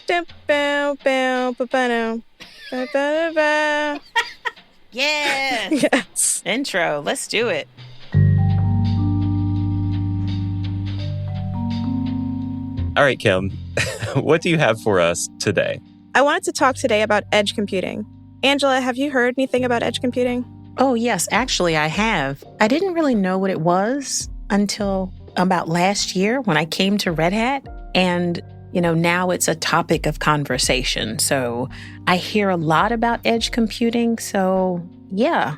Dum, bow, bow, ba, ba, dum, ba, ba, ba. Yeah. Yes. Intro. Let's do it. All right, Kim, what do you have for us today? I wanted to talk today about edge computing. Angela, have you heard anything about edge computing? Oh, yes. Actually, I have. I didn't really know what it was until about last year when I came to Red Hat. And, now it's a topic of conversation. So I hear a lot about edge computing. So, yeah.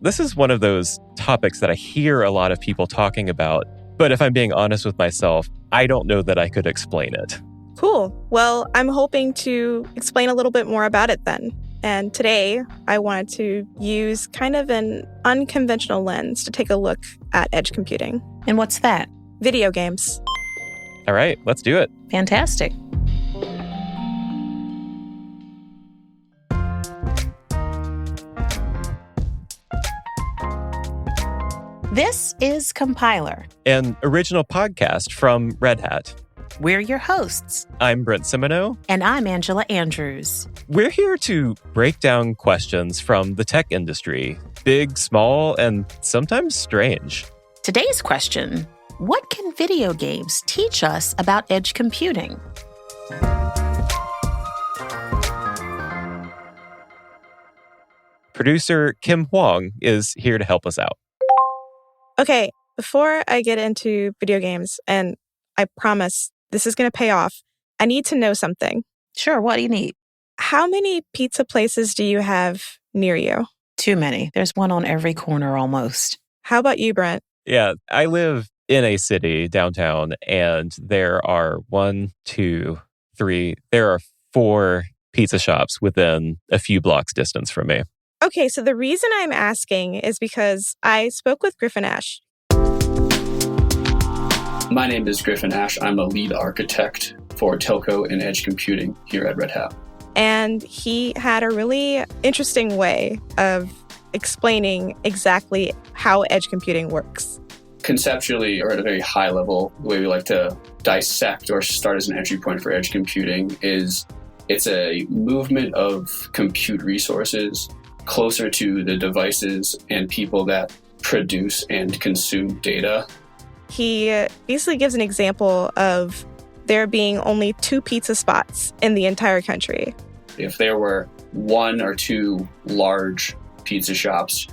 This is one of those topics that I hear a lot of people talking about. But if I'm being honest with myself, I don't know that I could explain it. Cool. Well, I'm hoping to explain a little bit more about it then. And today, I wanted to use kind of an unconventional lens to take a look at edge computing. And what's that? Video games. All right, let's do it. Fantastic. This is Compiler. An original podcast from Red Hat. We're your hosts. I'm Brent Simoneau. And I'm Angela Andrews. We're here to break down questions from the tech industry, big, small, and sometimes strange. Today's question: what can video games teach us about edge computing? Producer Kim Huang is here to help us out. Okay, before I get into video games, and I promise this is going to pay off, I need to know something. Sure, what do you need? How many pizza places do you have near you? Too many. There's one on every corner almost. How about you, Brent? Yeah, I live in a city downtown, and there are 4 pizza shops within a few blocks distance from me. Okay, so the reason I'm asking is because I spoke with Griffin Ash. My name is Griffin Ash. I'm a lead architect for telco and edge computing here at Red Hat. And he had a really interesting way of explaining exactly how edge computing works. Conceptually, or at a very high level, the way we like to dissect or start as an entry point for edge computing is it's a movement of compute resources closer to the devices and people that produce and consume data. He basically gives an example of there being only 2 pizza spots in the entire country. If there were 1 or 2 large pizza shops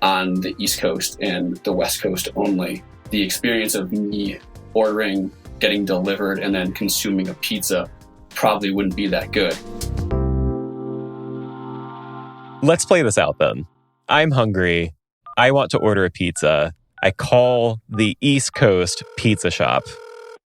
on the East Coast and the West Coast only, the experience of me ordering, getting delivered, and then consuming a pizza probably wouldn't be that good. Let's play this out then. I'm hungry. I want to order a pizza. I call the East Coast pizza shop.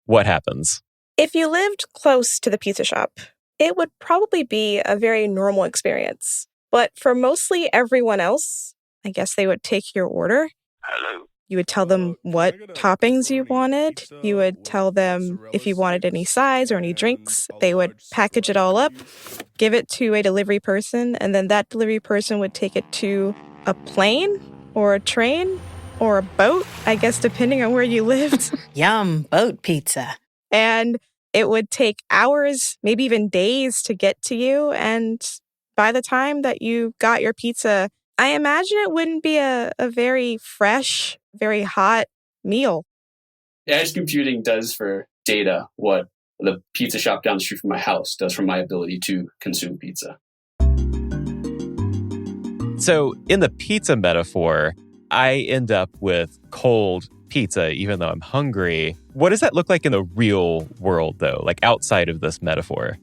What happens? If you lived close to the pizza shop, it would probably be a very normal experience. But for mostly everyone else, I guess they would take your order. Hello. You would tell them what toppings you wanted. You would tell them if you wanted any sides or any drinks. They would package it all up, give it to a delivery person, and then that delivery person would take it to a plane or a train or a boat, I guess, depending on where you lived. Yum, boat pizza. And it would take hours, maybe even days to get to you. And by the time that you got your pizza, I imagine it wouldn't be a very fresh, very hot meal. Edge computing does for data what the pizza shop down the street from my house does for my ability to consume pizza. So in the pizza metaphor, I end up with cold pizza even though I'm hungry. What does that look like in the real world, though, like outside of this metaphor?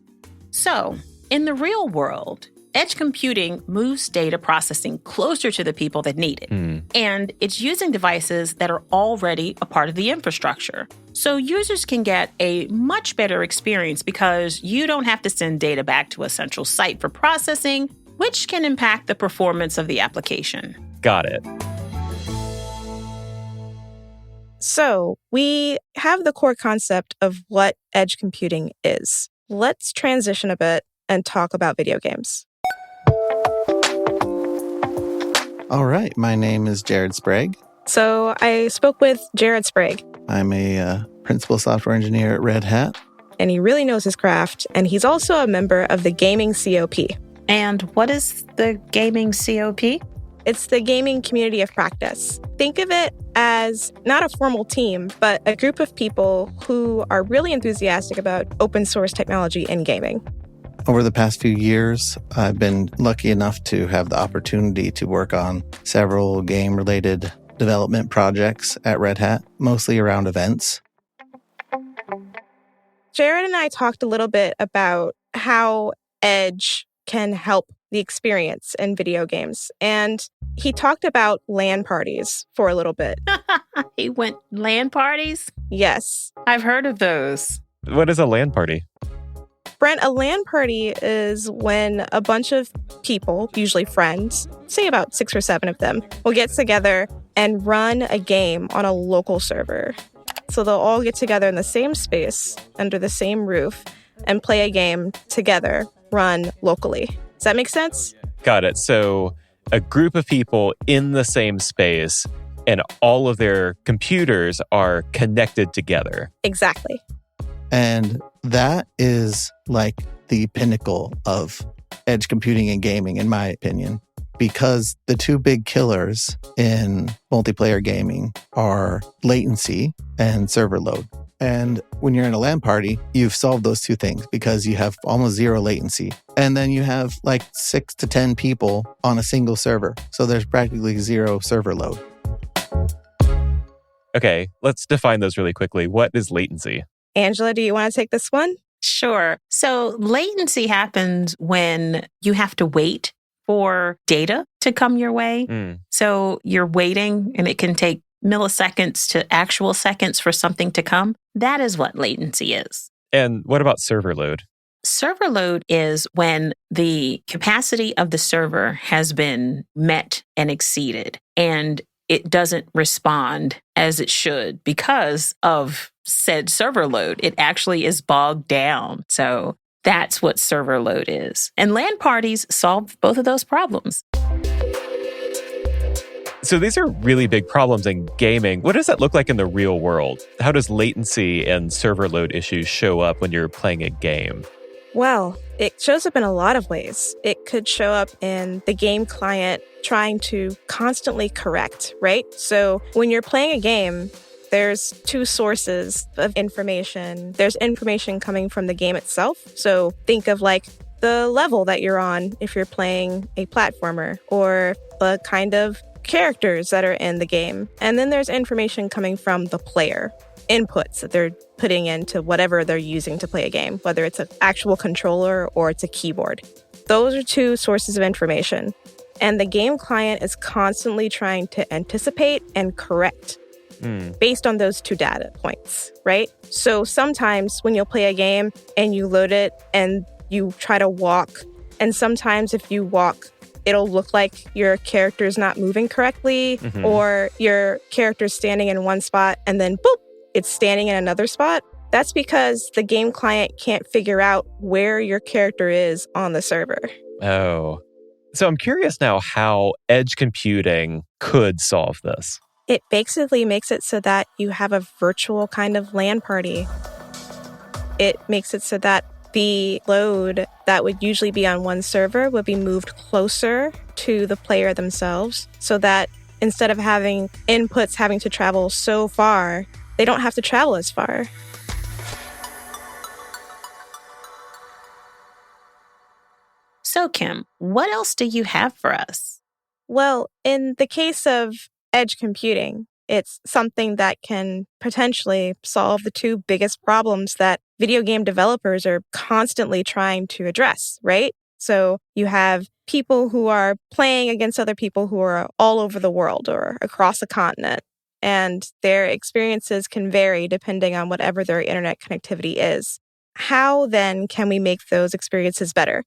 So, in the real world, edge computing moves data processing closer to the people that need it. And it's using devices that are already a part of the infrastructure. So users can get a much better experience because you don't have to send data back to a central site for processing, which can impact the performance of the application. Got it. So we have the core concept of what edge computing is. Let's transition a bit and talk about video games. All right. My name is Jared Sprague. So I spoke with Jared Sprague. I'm a principal software engineer at Red Hat. and he really knows his craft, and he's also a member of the Gaming COP. And what is the Gaming COP? It's the Gaming Community of Practice. Think of it as not a formal team, but a group of people who are really enthusiastic about open source technology in gaming. Over the past few years, I've been lucky enough to have the opportunity to work on several game-related development projects at Red Hat, mostly around events. Jared and I talked a little bit about how Edge can help the experience in video games. And he talked about LAN parties for a little bit. He went LAN parties? Yes. I've heard of those. What is a LAN party? Brent, a LAN party is when a bunch of people, usually friends, say about 6 or 7 of them, will get together and run a game on a local server. So they'll all get together in the same space, under the same roof, and play a game together, run locally. Does that make sense? Got it. So a group of people in the same space and all of their computers are connected together. Exactly. And that is like the pinnacle of edge computing and gaming, in my opinion, because the two big killers in multiplayer gaming are latency and server load. And when you're in a LAN party, you've solved those two things because you have almost zero latency. And then you have like 6 to 10 people on a single server. So there's practically zero server load. Okay, let's define those really quickly. What is latency? Angela, do you want to take this one? Sure. So latency happens when you have to wait for data to come your way. So you're waiting and it can take milliseconds to actual seconds for something to come. That is what latency is. And what about server load? Server load is when the capacity of the server has been met and exceeded, and it doesn't respond as it should because of said server load. It actually is bogged down. So that's what server load is. And LAN parties solve both of those problems. So these are really big problems in gaming. What does that look like in the real world? How does latency and server load issues show up when you're playing a game? Well, it shows up in a lot of ways. It could show up in the game client trying to constantly correct, right? So when you're playing a game, there's 2 sources of information. There's information coming from the game itself. So think of like the level that you're on if you're playing a platformer, or the kind of characters that are in the game. And then there's information coming from the player, inputs that they're putting into whatever they're using to play a game, whether it's an actual controller or it's a keyboard. Those are 2 sources of information. And the game client is constantly trying to anticipate and correct based on those 2 data points, right? So sometimes when you'll play a game and you load it and you try to walk, and sometimes if you walk, it'll look like your character's not moving correctly, or your character's standing in one spot and then boop, it's standing in another spot. That's because the game client can't figure out where your character is on the server. Oh. So I'm curious now how edge computing could solve this. It basically makes it so that you have a virtual kind of LAN party. It makes it so that the load that would usually be on one server would be moved closer to the player themselves, so that instead of having inputs having to travel so far, they don't have to travel as far. So, Kim, what else do you have for us? Well, in the case of edge computing, it's something that can potentially solve the 2 biggest problems that video game developers are constantly trying to address, right? So you have people who are playing against other people who are all over the world or across a continent, and their experiences can vary depending on whatever their internet connectivity is. How then can we make those experiences better?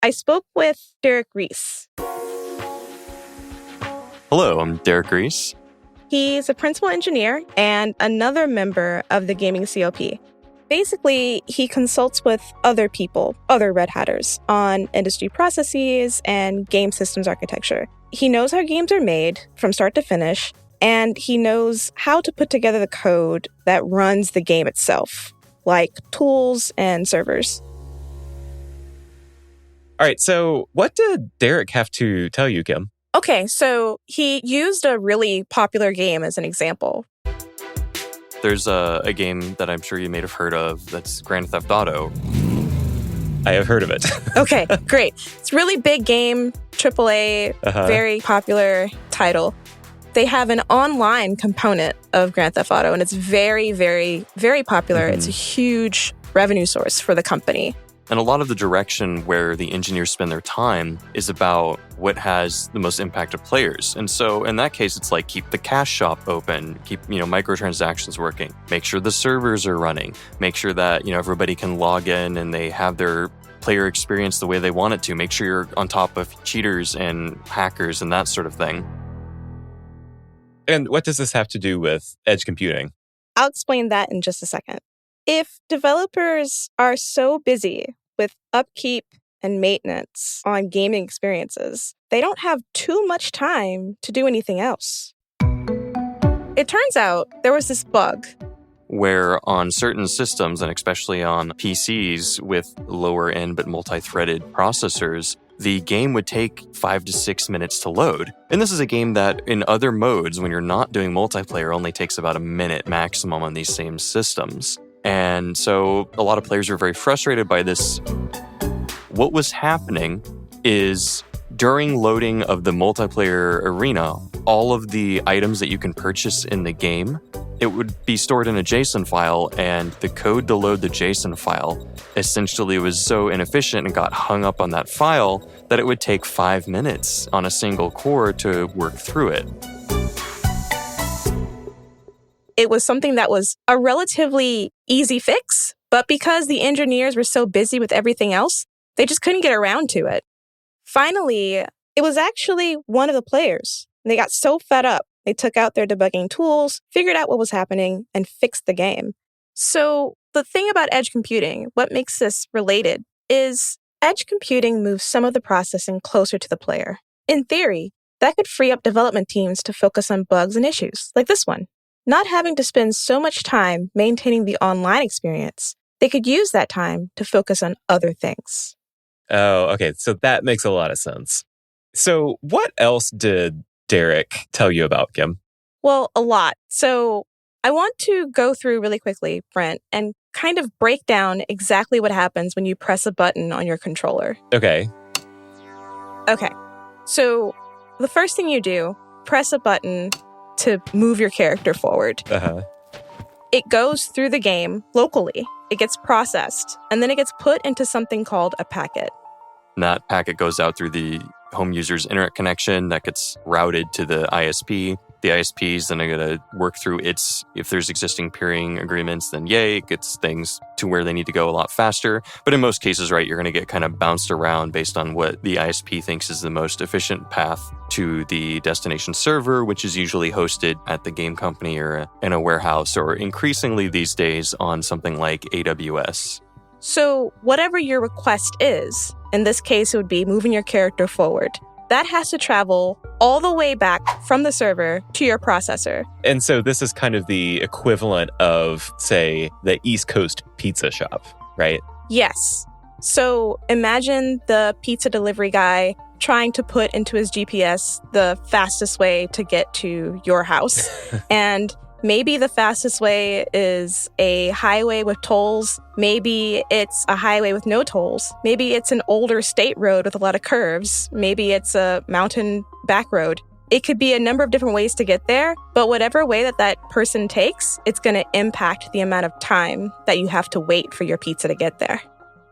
I spoke with Derek Reese. Hello, I'm Derek Reese. He's a principal engineer and another member of the Gaming COP. Basically, he consults with other people, other Red Hatters, on industry processes and game systems architecture. He knows how games are made from start to finish, and he knows how to put together the code that runs the game itself. like tools and servers. All right, so what did Derek have to tell you, Kim? Okay, so he used a really popular game as an example. There's a game that I'm sure you may have heard of that's Grand Theft Auto. I have heard of it. Okay, great. It's a really big game, AAA, very popular title. They have an online component of Grand Theft Auto, and it's very, very, very popular. It's a huge revenue source for the company. And a lot of the direction where the engineers spend their time is about what has the most impact to players. And so in that case, it's like keep the cash shop open, keep, microtransactions working, make sure the servers are running, make sure that, everybody can log in and they have their player experience the way they want it to, make sure you're on top of cheaters and hackers and that sort of thing. And what does this have to do with edge computing? I'll explain that in just a second. If developers are so busy with upkeep and maintenance on gaming experiences, they don't have too much time to do anything else. It turns out there was this bug where on certain systems, and especially on PCs with lower end but multi-threaded processors, the game would take 5 to 6 minutes to load. And this is a game that in other modes, when you're not doing multiplayer, only takes about a minute maximum on these same systems. And so a lot of players were very frustrated by this. What was happening is during loading of the multiplayer arena, all of the items that you can purchase in the game, it would be stored in a JSON file, and the code to load the JSON file essentially was so inefficient and got hung up on that file that it would take 5 minutes on a single core to work through it. It was something that was a relatively easy fix, but because the engineers were so busy with everything else, they just couldn't get around to it. Finally, it was actually one of the players. They got so fed up, they took out their debugging tools, figured out what was happening, and fixed the game. So the thing about edge computing, what makes this related, is edge computing moves some of the processing closer to the player. In theory, that could free up development teams to focus on bugs and issues, like this one. Not having to spend so much time maintaining the online experience, they could use that time to focus on other things. Oh, okay. So that makes a lot of sense. So what else did Derek tell you about, Kim? Well, a lot. So I want to go through really quickly, Brent, and kind of break down exactly what happens when you press a button on your controller. Okay. Okay. So the first thing you do, press a button to move your character forward. It goes through the game locally. It gets processed, and then it gets put into something called a packet. And that packet goes out through the home user's internet connection that gets routed to the ISP. The ISPs then are going to work through its, if there's existing peering agreements, then yay, it gets things to where they need to go a lot faster. But in most cases, right, you're going to get kind of bounced around based on what the ISP thinks is the most efficient path to the destination server, which is usually hosted at the game company or in a warehouse, or increasingly these days on something like AWS. So whatever your request is, in this case, it would be moving your character forward. That has to travel all the way back from the server to your processor. And so this is kind of the equivalent of, say, the East Coast pizza shop, right? Yes. So imagine the pizza delivery guy trying to put into his GPS the fastest way to get to your house. And maybe the fastest way is a highway with tolls. Maybe it's a highway with no tolls. Maybe it's an older state road with a lot of curves. Maybe it's a mountain back road. It could be a number of different ways to get there, but whatever way that person takes, it's going to impact the amount of time that you have to wait for your pizza to get there.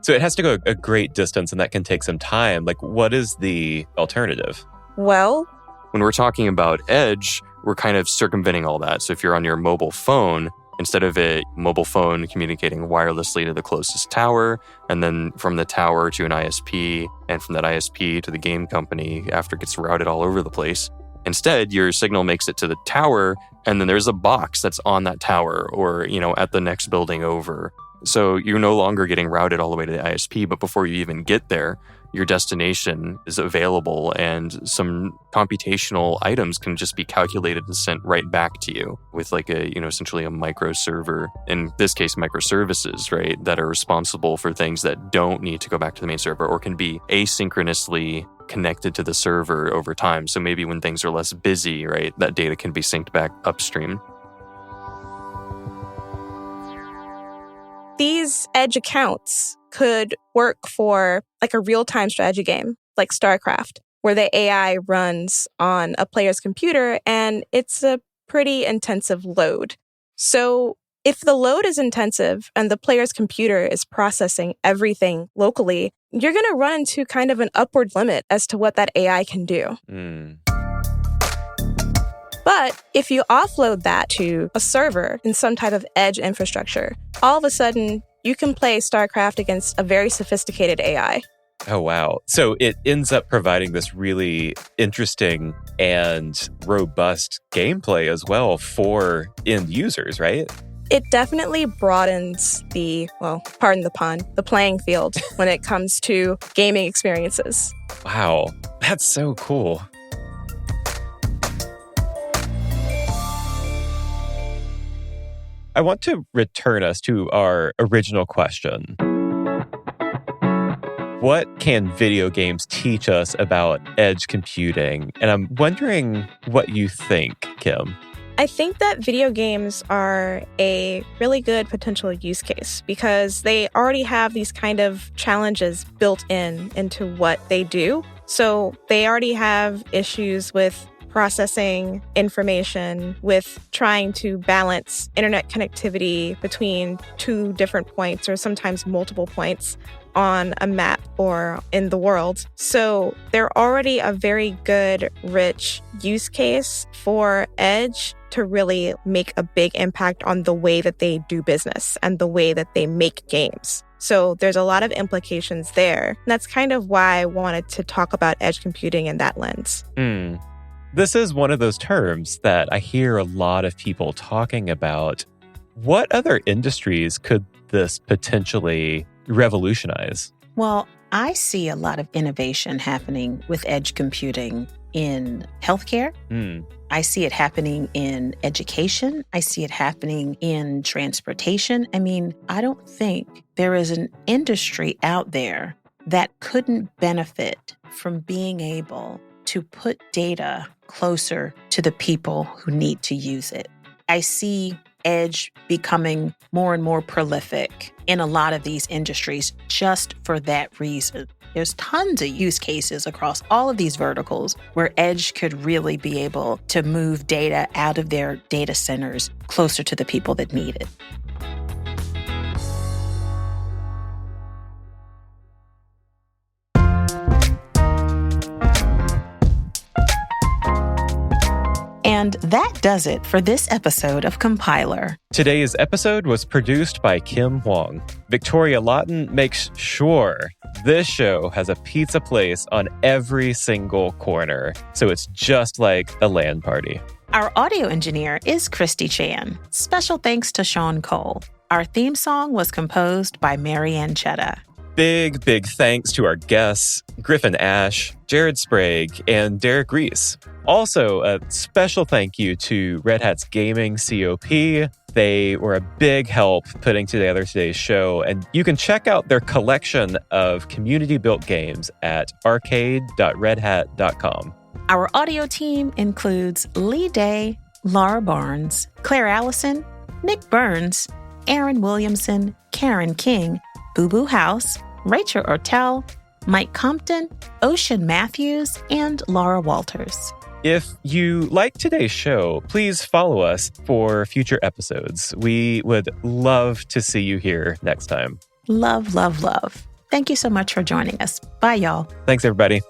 So it has to go a great distance, and that can take some time. Like, what is the alternative? Well, when we're talking about edge, we're kind of circumventing all that. So if you're on your mobile phone, instead of a mobile phone communicating wirelessly to the closest tower, and then from the tower to an ISP, and from that ISP to the game company after it gets routed all over the place, instead, your signal makes it to the tower, and then there's a box that's on that tower or, at the next building over. So you're no longer getting routed all the way to the ISP, but before you even get there, your destination is available and some computational items can just be calculated and sent right back to you with like a, essentially a micro server, in this case, microservices, right, that are responsible for things that don't need to go back to the main server or can be asynchronously connected to the server over time. So maybe when things are less busy, right, that data can be synced back upstream. These edge accounts could work for like a real-time strategy game like StarCraft, where the AI runs on a player's computer and it's a pretty intensive load. So if the load is intensive and the player's computer is processing everything locally, you're going to run into kind of an upward limit as to what that AI can do. But if you offload that to a server in some type of edge infrastructure, all of a sudden you can play StarCraft against a very sophisticated AI. Oh, wow. So it ends up providing this really interesting and robust gameplay as well for end users, right? It definitely broadens the, well, pardon the pun, the playing field when it comes to gaming experiences. Wow. That's so cool. I want to return us to our original question. What can video games teach us about edge computing? And I'm wondering what you think, Kim. I think that video games are a really good potential use case because they already have these kind of challenges built into what they do. So they already have issues with processing information, with trying to balance internet connectivity between two different points or sometimes multiple points on a map or in the world. So they're already a very good, rich use case for Edge to really make a big impact on the way that they do business and the way that they make games. So there's a lot of implications there. And that's kind of why I wanted to talk about edge computing in that lens. This is one of those terms that I hear a lot of people talking about. What other industries could this potentially revolutionize? Well, I see a lot of innovation happening with edge computing in healthcare. I see it happening in education. I see it happening in transportation. I mean, I don't think there is an industry out there that couldn't benefit from being able to put data closer to the people who need to use it. I see edge becoming more and more prolific in a lot of these industries just for that reason. There's tons of use cases across all of these verticals where edge could really be able to move data out of their data centers closer to the people that need it. And that does it for this episode of Compiler. Today's episode was produced by Kim Huang. Victoria Lawton makes sure this show has a pizza place on every single corner, so it's just like a LAN party. Our audio engineer is Christy Chan. Special thanks to Sean Cole. Our theme song was composed by Marianne Chetta. Big thanks to our guests, Griffin Ash, Jared Sprague, and Derek Reese. Also, a special thank you to Red Hat's Gaming COP. They were a big help putting together today's show, and you can check out their collection of community-built games at arcade.redhat.com. Our audio team includes Lee Day, Laura Barnes, Claire Allison, Nick Burns, Aaron Williamson, Karen King, Boo Boo House, Rachel Ortel, Mike Compton, Ocean Matthews, and Laura Walters. If you like today's show, please follow us for future episodes. We would love to see you here next time. Love, love, love. Thank you so much for joining us. Bye, y'all. Thanks, everybody.